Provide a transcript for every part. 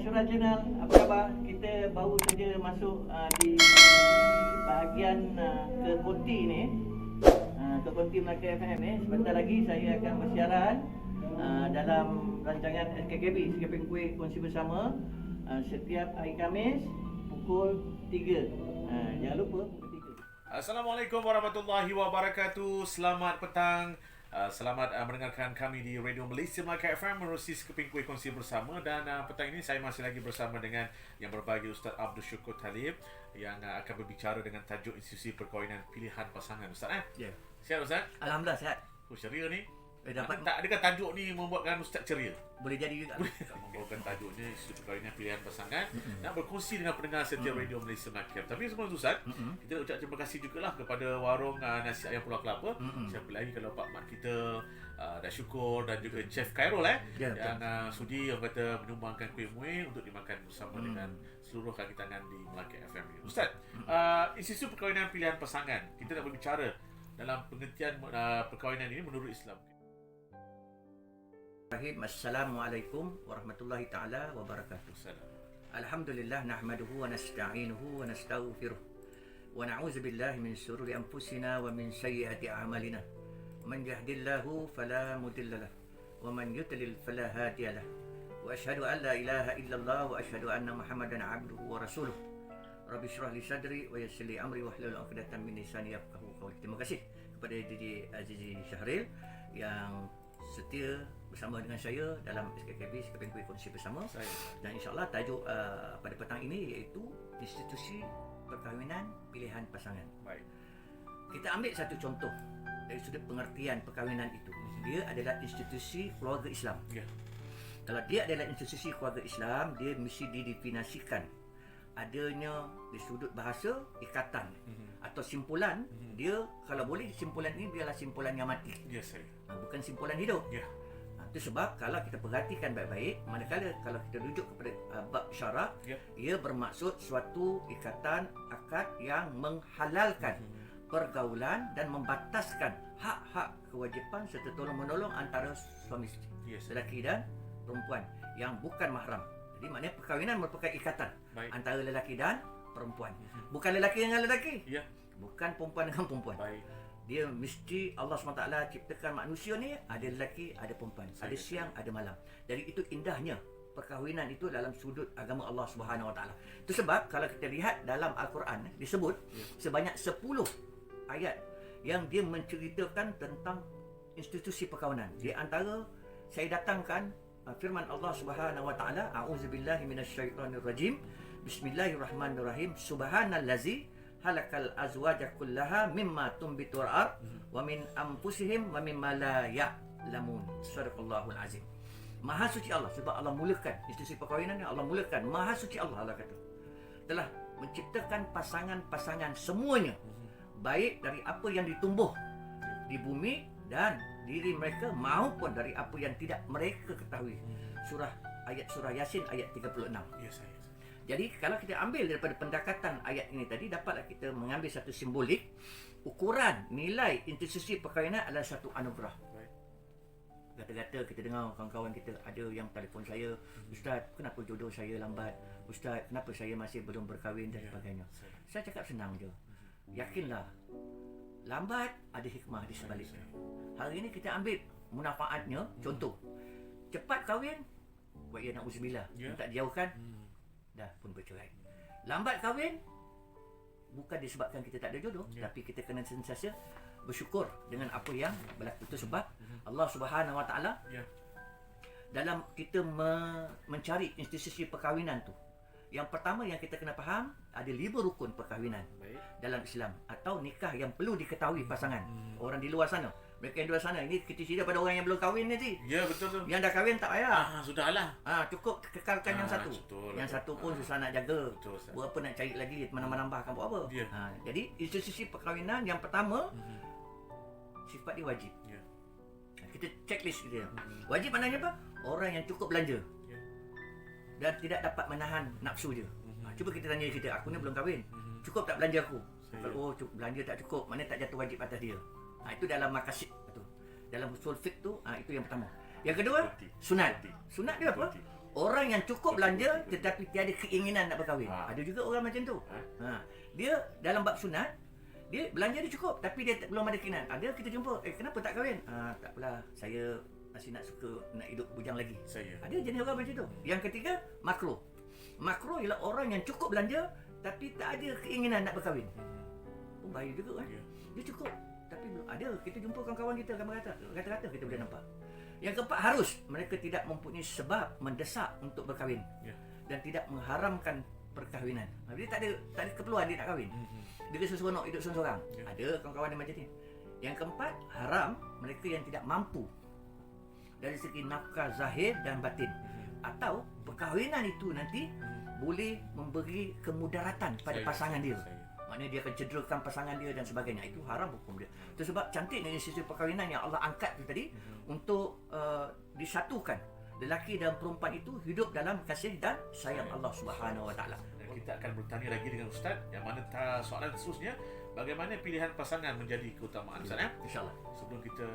Syura Channel, apa khabar? Kita baru saja masuk di bahagian ke konti ni, ke konti Melaka FM ni. Sebentar lagi saya akan bersiaran dalam rancangan SKKB, Skipping Kuih Kongsi Bersama, setiap hari Khamis pukul 3. Jangan lupa pukul 3. Assalamualaikum warahmatullahi wabarakatuh. Selamat petang. Selamat mendengarkan kami di Radio Malaysia Melaka FM menerusi Skipping Kuih Kongsi Bersama. Dan petang ini saya masih lagi bersama dengan yang berbahagia Ustaz Abdul Syukur Talib yang akan berbicara dengan tajuk institusi perkahwinan pilihan pasangan. Ustaz Ya. Sihat Ustaz? Alhamdulillah sihat. Ceria ni. Dapat Adakah tajuk ni membuatkan Ustaz ceria? boleh jadi juga. Membawakan tajuknya institusi perkahwinan pilihan pasangan, nak berkongsi dengan pendengar setiap Radio Malaysia Melaka. Tapi sebelum tu Ustaz, kita ucap terima kasih jugalah kepada warung nasi ayam Pulau Kelapa. Siapa lagi kalau Pak Mat kita, Dak Syukur dan juga Chef Khairul yang sudi orang kata menyumbangkan kuih muih untuk dimakan bersama dengan seluruh kaki tangan di Melaka FM ini. Ustaz, institusi perkahwinan pilihan pasangan, kita nak berbicara dalam pengertian perkahwinan ini menurut Islam. Assalamualaikum warahmatullahi taala wabarakatuh. Alhamdulillah nahmaduhu wa nasta'inuhu wa nastaghfiruh wa na'udzu billahi min shururi anfusina wa min sayyiati a'malina. Man yahdihillahu fala mudilla lahu wa man yudlil fala hadiya lahu. Wa asyhadu an la ilaha illallah wa asyhadu anna Muhammadan 'abduhu wa rasuluh. Rabbi shrah li sadri wa yassir li amri wahlul 'uqdatam min lisani yafqahu qawli. Terima kasih kepada Didi Azizi Syahril yang setia bersama dengan saya dalam SKKB, Skipping Kuih Kongsi Bersama. Dan insyaAllah tajuk pada petang ini iaitu institusi perkahwinan pilihan pasangan. Baik. Kita ambil satu contoh dari sudut pengertian perkahwinan itu. Dia adalah institusi keluarga Islam. Kalau dia adalah institusi keluarga Islam, dia mesti didefinisikan adanya di sudut bahasa ikatan atau simpulan. Dia kalau boleh simpulan ini biarlah simpulan yang mati. Bukan simpulan hidup. Itu sebab kalau kita perhatikan baik-baik, manakala kalau kita rujuk kepada bab syarak, ia bermaksud suatu ikatan akad yang menghalalkan pergaulan dan membataskan hak-hak kewajipan serta tolong-menolong antara suami isteri, lelaki dan perempuan yang bukan mahram. Jadi maknanya perkahwinan merupakan ikatan antara lelaki dan perempuan. Bukan lelaki dengan lelaki. Bukan perempuan dengan perempuan. Dia mesti Allah SWT ciptakan manusia ni ada lelaki, ada perempuan, ada siang, ada malam. Jadi itu indahnya perkahwinan itu dalam sudut agama Allah SWT. Itu sebab kalau kita lihat dalam Al-Quran disebut sebanyak 10 ayat yang dia menceritakan tentang institusi perkahwinan. Di antara saya datangkan firman Allah Subhanahu wa taala, a'udzubillahi minasyaitonirrajim. Bismillahirrahmanirrahim. Subhanallazi halakal azwaja kullaha mimma tumbitul ard wa min anfusihim wa mimma la ya'lamun. Sadaqallahul azim. Maha suci Allah, sebab Allah mulakan institusi perkahwinan yang Allah mulakan. Maha suci Allah, Allah kata, telah menciptakan pasangan-pasangan semuanya, baik dari apa yang ditumbuh di bumi dan diri mereka maupun dari apa yang tidak mereka ketahui. Surah Yasin ayat 36. Jadi kalau kita ambil daripada pendekatan ayat ini tadi, dapatlah kita mengambil satu simbolik. Ukuran nilai institusi perkahwinan adalah satu anugerah. Kata-kata kita dengar kawan-kawan kita ada yang telefon saya, Ustaz, kenapa jodoh saya lambat? Ustaz, kenapa saya masih belum berkahwin dan sebagainya. Saya cakap senang je. Yakinlah, lambat ada hikmah di sebaliknya. Hari ini kita ambil munafaatnya. Contoh, cepat kahwin, wa ya na'udzubillah, minta dijauhkan, dah pun bercerai. Lambat kahwin bukan disebabkan kita tak ada jodoh, tapi kita kena sentiasa bersyukur dengan apa yang berlaku. Itu sebab Allah Subhanahu wa taala dalam kita mencari institusi perkahwinan tu, yang pertama yang kita kena faham, ada 5 rukun perkahwinan dalam Islam atau nikah yang perlu diketahui pasangan. Orang di luar sana, mereka yang di luar sana, ini kita cerita pada orang yang belum kahwin ni. Ya, betul tu. Yang dah kahwin tak payah. Sudahlah. Cukup kekalkan yang satu. Betul. Yang satu pun susah nak jaga. Betul, buat apa nak cari lagi, menambah-nambahkan buat apa. Jadi institusi perkahwinan yang pertama, sifat dia wajib. Kita checklist dia. Wajib maknanya apa? Orang yang cukup belanja dan tidak dapat menahan nafsu dia. Cuba kita tanya kita, aku ni belum kahwin, cukup tak belanja aku? Kalau belanja tak cukup, maknanya tak jatuh wajib atas dia. Itu dalam maqasid tu. Dalam usul fiqh tu, itu yang pertama. Yang kedua, sunat. Sunat dia apa? Orang yang cukup belanja tetapi tiada keinginan nak berkahwin. Ada juga orang macam tu. Dia dalam bab sunat, dia belanja dia cukup tapi dia belum ada keinginan. Ada kita jumpa, kenapa tak kahwin? Tak apalah, saya masih nak suka nak hidup bujang lagi. Ada jenis orang macam tu. Yang ketiga, makruh. Makruh ialah orang yang cukup belanja tapi tak ada keinginan nak berkahwin. Bahaya juga kan. Dia cukup tapi belum ada. Kita jumpa kawan-kawan kita kata-kata kita boleh nampak. Yang keempat, harus mereka tidak mempunyai sebab mendesak untuk berkahwin dan tidak mengharamkan perkahwinan. Jadi tak ada keperluan dia nak kahwin. Dia seronok hidup seorang-seorang. Ada kawan-kawan yang macam ni. Yang keempat, haram mereka yang tidak mampu dari segi nafkah zahir dan batin. Atau perkahwinan itu nanti boleh memberi kemudaratan pada pasangan dia. Maknanya dia akan cederakan pasangan dia dan sebagainya. Itu haram hukum dia. Itu sebab cantiknya institusi perkahwinan yang Allah angkat tu tadi untuk disatukan lelaki dan perempuan itu hidup dalam kasih dan sayang Allah Subhanahu Wa Taala. Dan kita akan bertanya lagi dengan Ustaz yang mana soalan seterusnya, bagaimana pilihan pasangan menjadi keutamaan Ustaz ya? InsyaAllah. Sebelum kita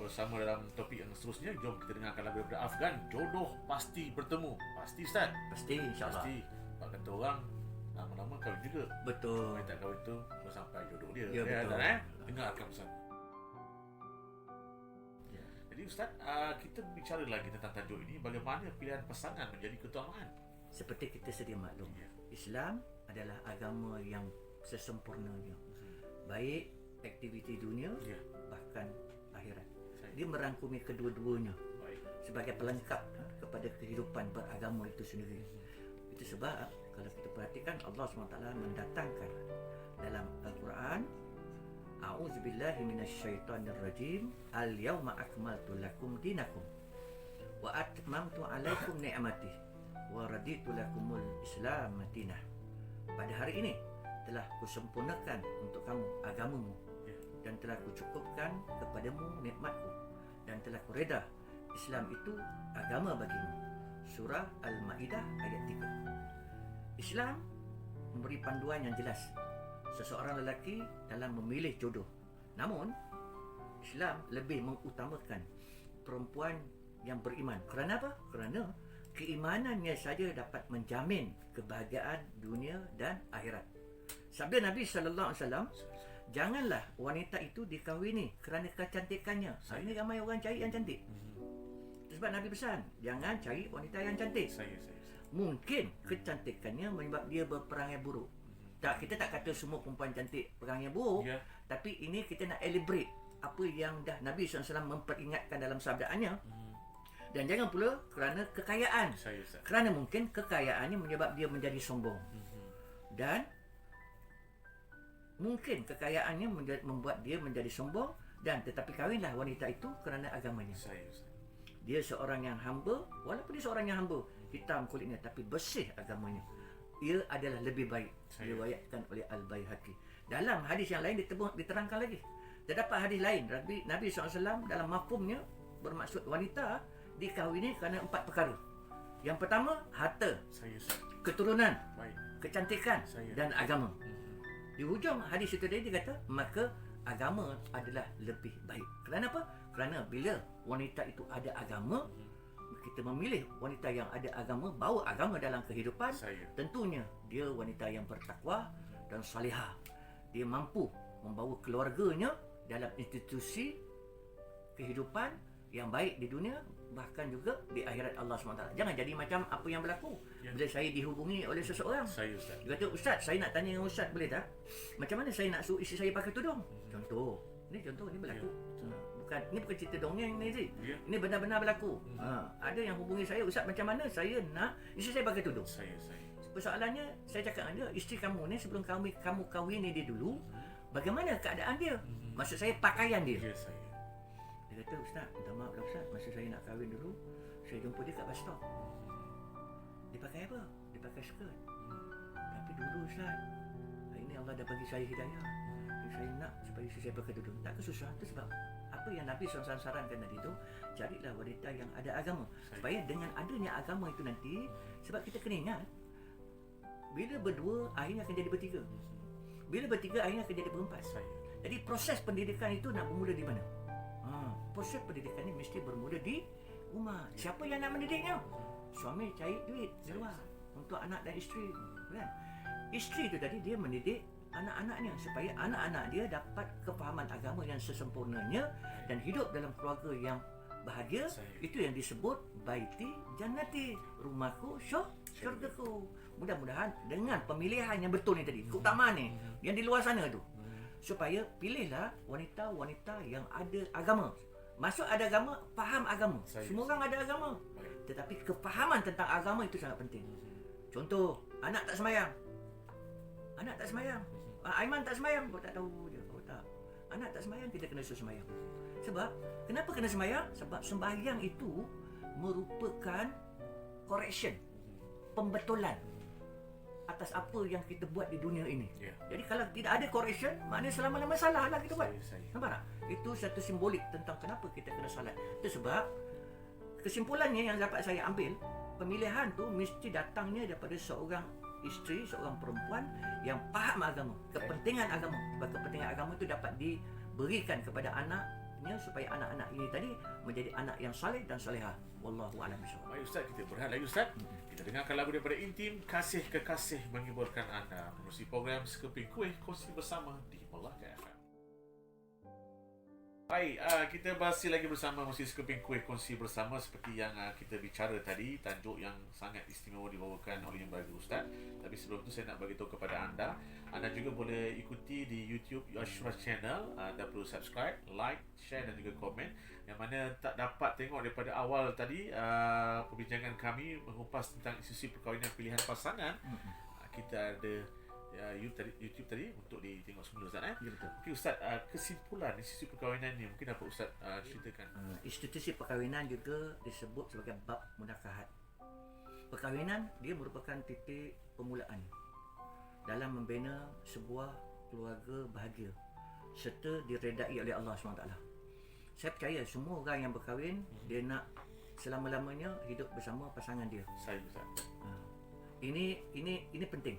bersama dalam topik yang seterusnya, jom kita dengarkan lagu daripada Afgan, Jodoh Pasti Bertemu. Pasti Ustaz? Pasti insyaAllah. Pasti. Pak kata orang lama-lama kahwin juga. Betul. Orang tak kahwin tu sampai jodoh dia. Ya, betul. Dengarkan bersama. Jadi Ustaz, kita bicara lagi tentang tajuk ini, bagaimana pilihan pasangan menjadi keutamaan. Seperti kita sedia maklum, Islam adalah agama yang sesempurnanya. Baik aktiviti dunia, bahkan akhirat. Dia merangkumi kedua-duanya sebagai pelengkap kepada kehidupan beragama itu sendiri. Itu sebab kalau kita perhatikan, Allah SWT mendatangkan dalam Al-Quran, A'udzubillahi minasyaitonirrajim, Al-yawma akmaltu lakum dinakum wa atmamtu alaikum ni'mati wa raditu lakumul Islam madinah. Pada hari ini telah kusempurnakan untuk kamu agamamu dan telah kucukupkan kepadamu nikmatku dan telah kureda Islam itu agama bagimu. Surah Al-Maidah ayat 3. Islam memberi panduan yang jelas seseorang lelaki dalam memilih jodoh. Namun Islam lebih mengutamakan perempuan yang beriman. Kerana apa? Kerana keimanannya saja dapat menjamin kebahagiaan dunia dan akhirat. Sabda Nabi sallallahu alaihi wasallam, janganlah wanita itu dikahwini kerana kecantikannya. Hari ini ramai orang cari yang cantik. Sebab Nabi pesan, jangan cari wanita yang cantik. Mungkin kecantikannya menyebab dia berperangai buruk. Tak, kita tak kata semua perempuan cantik perangai buruk, tapi ini kita nak elaborate apa yang dah Nabi SAW memperingatkan dalam sabdaannya. Dan jangan pula kerana kekayaan. Kerana mungkin kekayaannya menyebab dia menjadi sombong. Dan mungkin kekayaannya membuat dia menjadi sombong, dan tetapi kahwinlah wanita itu kerana agamanya. Dia seorang yang hamba, walaupun dia seorang yang hamba, hitam kulitnya tapi bersih agamanya. Ia adalah lebih baik. Diriwayatkan oleh Al-Baihaqi. Dalam hadis yang lain diterangkan lagi. Terdapat hadis lain Nabi SAW dalam mafhumnya bermaksud wanita dikahwini kerana 4 perkara. Yang pertama, harta, keturunan, kecantikan dan agama. Di hujung hadis itu tadi dia kata, maka agama adalah lebih baik. Kerana apa? Kerana bila wanita itu ada agama, kita memilih wanita yang ada agama, bawa agama dalam kehidupan, tentunya dia wanita yang bertakwa dan salihah. Dia mampu membawa keluarganya dalam institusi kehidupan yang baik di dunia, bahkan juga di akhirat Allah SWT. Jangan jadi macam apa yang berlaku bila saya dihubungi oleh seseorang. Dia kata, Ustaz, saya nak tanya dengan Ustaz, boleh tak? Macam mana saya nak suruh isteri saya pakai tudung? Contoh ni berlaku. Ini bukan cerita dongeng ni, Zee. Ini benar-benar berlaku. Ada yang hubungi saya, Ustaz, macam mana saya nak isteri saya pakai tudung? Persoalannya, saya cakap dengan dia, isteri kamu ni sebelum kamu kahwini dia dulu, bagaimana keadaan dia? Maksud saya pakaian dia. Dia kata, Ustaz, minta maaf lah Ustaz, masa saya nak kahwin dulu, saya jumpa dia kat bus stop. Dia pakai apa? Dia pakai skirt. Tapi dulu Ustaz, hari ni Allah dah bagi saya hidayah. Saya nak supaya isteri saya pakai tudung. Tak kesusah. Itu sebab apa yang Nabi SAW sarankan tadi tu, carilah wanita yang ada agama. Supaya dengan adanya agama itu nanti, sebab kita kena ingat, bila berdua akhirnya akan jadi bertiga. Bila bertiga akhirnya akan jadi berempat. Jadi proses pendidikan itu nak bermula di mana? Proses pendidikan ini mesti bermula di rumah. Siapa yang nak mendidiknya? suami cari duit di luar untuk anak dan isteri, kan? Isteri tu tadi dia mendidik anak-anaknya supaya anak-anak dia dapat kefahaman agama yang sesempurnanya dan hidup dalam keluarga yang bahagia. Itu yang disebut baiti jannati, rumahku syurgaku. Mudah-mudahan dengan pemilihan yang betul ni tadi, keutamaan ni yang di luar sana tu, supaya pilihlah wanita-wanita yang ada agama. Masuk ada agama, faham agama. Semua orang ada agama, tetapi kefahaman tentang agama itu sangat penting. Contoh, anak tak sembahyang. Aiman tak sembahyang, kau tak tahu je, kau tak. Anak tak sembahyang, kita kena suruh sembahyang. Sebab, kenapa kena sembahyang? Sebab sembahyang itu merupakan correction, pembetulan atas apa yang kita buat di dunia ini. Jadi kalau tidak ada correction, maknanya selama-lama salah lah kita buat. Nampak tak? Itu satu simbolik tentang kenapa kita kena salat. Itu sebab kesimpulannya yang dapat saya ambil, pemilihan tu mesti datangnya daripada seorang isteri, seorang perempuan yang faham agama, kepentingan agama. Sebab kepentingan agama itu dapat diberikan kepada anaknya supaya anak-anak ini tadi menjadi anak yang saleh dan salehah. Wallahu a'lam bishawab. Baik Ustaz, kita berehat lagi Ustaz. Kita dengarkan lagu daripada Intim, Kasih Kekasih menghiburkan anda. Menerusi program Sekeping Kuih, kongsi bersama di Melaka FM. Baik, kita masih lagi bersama Musik Sekeping Kuih, kongsi bersama. Seperti yang kita bicara tadi, tajuk yang sangat istimewa dibawakan oleh Yang Berharga Ustaz. Tapi sebelum itu saya nak bagi tahu kepada anda, anda juga boleh ikuti di YouTube Ashura Channel. Anda perlu subscribe, like, share dan juga komen. Yang mana tak dapat tengok daripada awal tadi perbincangan kami mengupas tentang isu perkahwinan pilihan pasangan. Kita ada YouTube tadi untuk ditengok semula Ustaz. Ya, betul. Okey Ustaz, kesimpulan institusi perkahwinan ni mungkin apa Ustaz ceritakan? Institusi perkahwinan juga disebut sebagai bab munakahat. Perkahwinan dia merupakan titik permulaan dalam membina sebuah keluarga bahagia serta diredai oleh Allah SWT. Saya percaya semua orang yang berkahwin dia nak selama-lamanya hidup bersama pasangan dia. Saya Ustaz. Ini penting.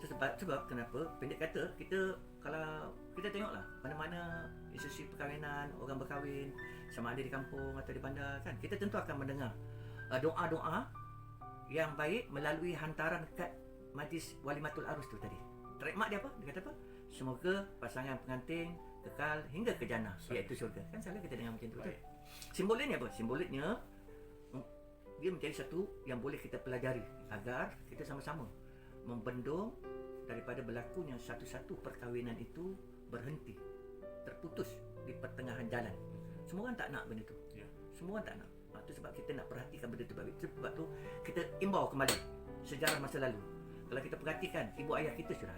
Sebab kenapa? Pendek kata, kita kalau kita tengoklah mana-mana institusi perkahwinan, orang berkahwin sama ada di kampung atau di bandar kan, kita tentu akan mendengar doa-doa yang baik melalui hantaran kad majlis walimatul arus tu tadi. Trademark dia apa? Dia kata apa? Semoga pasangan pengantin kekal hingga ke jannah, iaitu syurga. Kan selalu kita dengar macam tu. Betul? Simboliknya apa? Simboliknya dia menjadi satu yang boleh kita pelajari agar kita sama-sama membendung daripada berlakunya satu-satu perkahwinan itu berhenti, terputus di pertengahan jalan. Semua orang tak nak benda tu. Semua orang tak nak. Itu sebab kita nak perhatikan benda tu baik. Sebab tu kita imbau kembali sejarah masa lalu. Kalau kita perhatikan ibu ayah kita sudah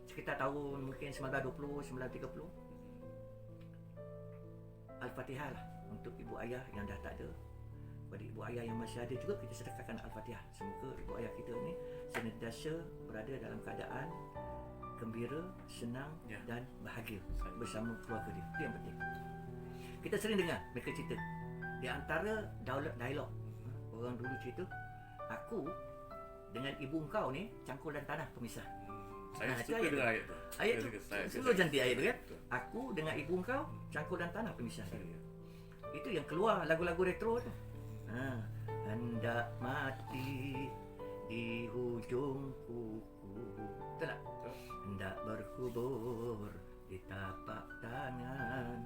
sekitar tahun mungkin 1920, 1930, Al-Fatihah lah untuk ibu ayah yang dah tak ada. Pada ibu ayah yang masih ada juga kita sedekahkan Al-Fatihah. Semoga ibu ayah kita ni senantiasa berada dalam keadaan gembira, senang dan bahagia bersama keluarga dia. Itu yang penting. Kita sering dengar mereka cerita di antara dialog orang dulu cerita, aku dengan ibu engkau ni cangkul dan tanah pemisah. Saya suka dengar ayat tu. Ayat tu sungguh cantik ayat tu kan. Aku dengan ibu engkau cangkul dan tanah pemisah. Itu yang keluar lagu-lagu retro tu. Hendak mati di hujung kuku. Betul tak? Hendak berkubur di tapak tangan.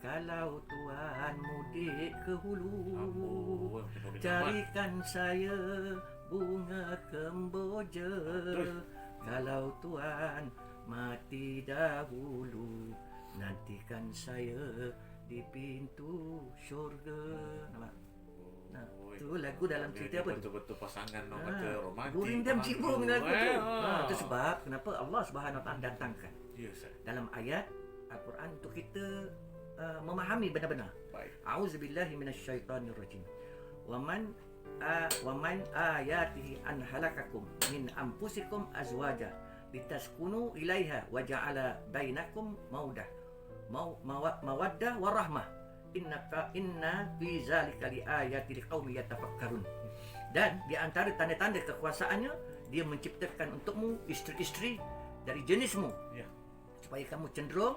Kalau Tuhan mudik ke hulu, carikan saya bunga kemboja. Kalau Tuhan mati dahulu, nantikan saya di pintu syurga. Nampak? Nah, tu lagu dalam cerita apa tu? Betul-betul pasangan orang kata romantik. Guring dan cibung lagu tu. Itu sebab kenapa Allah Subhanahu Wa Taala datangkan dalam ayat Al-Quran untuk kita memahami benar-benar. A'udzubillahi minasyaitonirrajim. Wa man ayatihi an halakakum min anfusikum azwaja litaskunu ilaiha wa ja'ala bainakum mawaddah warahmah. Inna fi zalika liayatil liqaumin yatafakkarun. Dan di antara tanda-tanda kekuasaannya, dia menciptakan untukmu isteri-isteri dari jenismu, supaya kamu cenderung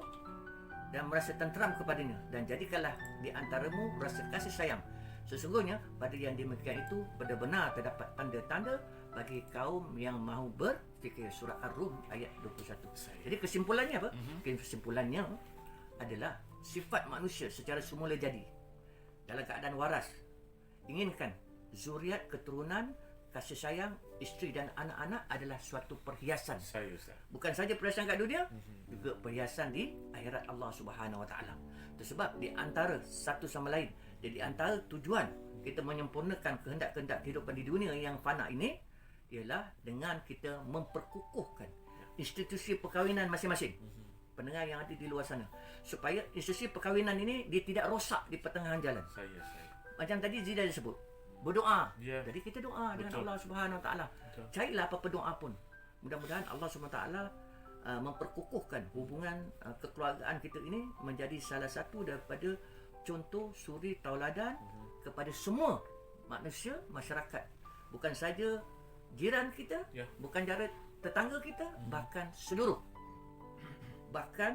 dan merasa tenteram kepadanya, dan jadikanlah di antaramu rasa kasih sayang Sesungguhnya pada yang demikian itu benar-benar terdapat tanda-tanda bagi kaum yang mahu berfikir. Surah Ar-Rum ayat 21. Jadi kesimpulannya apa? Kesimpulannya adalah sifat manusia secara semula jadi dalam keadaan waras, inginkan zuriat, keturunan, kasih sayang, isteri dan anak-anak adalah suatu perhiasan. Ustaz. Bukan saja perhiasan kat dunia, juga perhiasan di akhirat Allah Subhanahu Wa Taala. Sebab di antara satu sama lain, di antara tujuan kita menyempurnakan kehendak-kehendak kehidupan di dunia yang fana ini ialah dengan kita memperkukuhkan institusi perkahwinan masing-masing. Pendengar yang ada di luar sana, supaya institusi perkahwinan ini dia tidak rosak di pertengahan jalan. Saya. Macam tadi Zida disebut, berdoa. Jadi kita doa dengan Betul. Allah Subhanahu Wa Taala. Carilah apa-apa doa pun. Mudah-mudahan Allah Subhanahu Wa Taala memperkukuhkan hubungan kekeluargaan kita ini menjadi salah satu daripada contoh suri tauladan kepada semua manusia, masyarakat. Bukan saja jiran kita, bukan saja tetangga kita, bahkan seluruh. Bahkan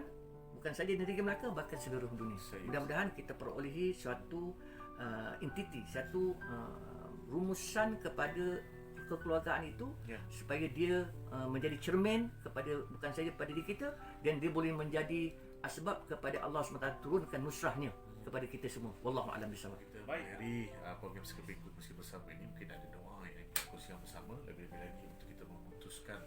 bukan saja negeri Melaka, bahkan seluruh dunia. Mudah-mudahan kita perolehi suatu entiti, satu rumusan kepada kekeluargaan itu, supaya dia menjadi cermin kepada bukan saja pada diri kita, dan dia boleh menjadi asbab kepada Allah SWT turunkan nusrahnya kepada kita semua. Wallahu a'lam bishawab. Kita baik hari program Sekeping Kongsi Bersama ini mungkin ada doa yang kita kongsikan bersama lebih-lebih lagi untuk kita memutuskan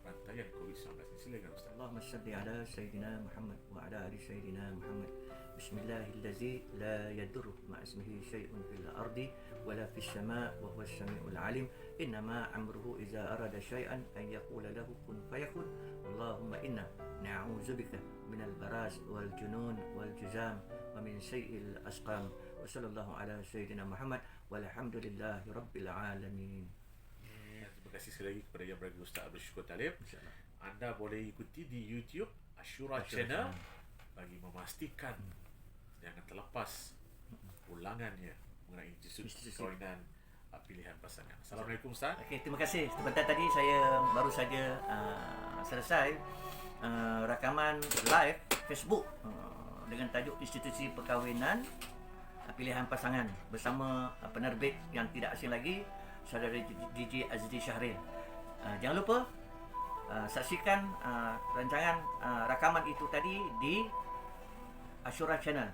rantaian COVID-19 ini. Silakan Ustaz. Allahumma salli ala Sayyidina Muhammad wa ala ali Sayyidina Muhammad. Bismillahillazi la yadurru ma ismihi syai'un fil ardi wala fis sama' wa huwas samiul alim. Innama amruhu idza arada syai'an an yaqula lahu kun fayakun. Allahumma inna na'udzubika minal baras wal junun wal juzam wa min sayyi'il asqam. Wa sallallahu ala Sayyidina Muhammad walhamdulillahi rabbil alamin. Terima kasih sekali lagi kepada Yang Berhormat Ustaz Abdul Syukur Talib. Anda boleh ikuti di YouTube Ashura Channel bagi memastikan jangan terlepas ulangannya mengenai institusi perkahwinan pilihan pasangan. Assalamualaikum Ustaz. Okey, terima kasih. Sebentar tadi saya baru saja selesai rakaman live Facebook dengan tajuk Institusi Perkahwinan Pilihan Pasangan bersama penerbit yang tidak asing lagi, Saudara DJ Azdi Syahril. Jangan lupa saksikan rancangan rakaman itu tadi di Ashura Channel.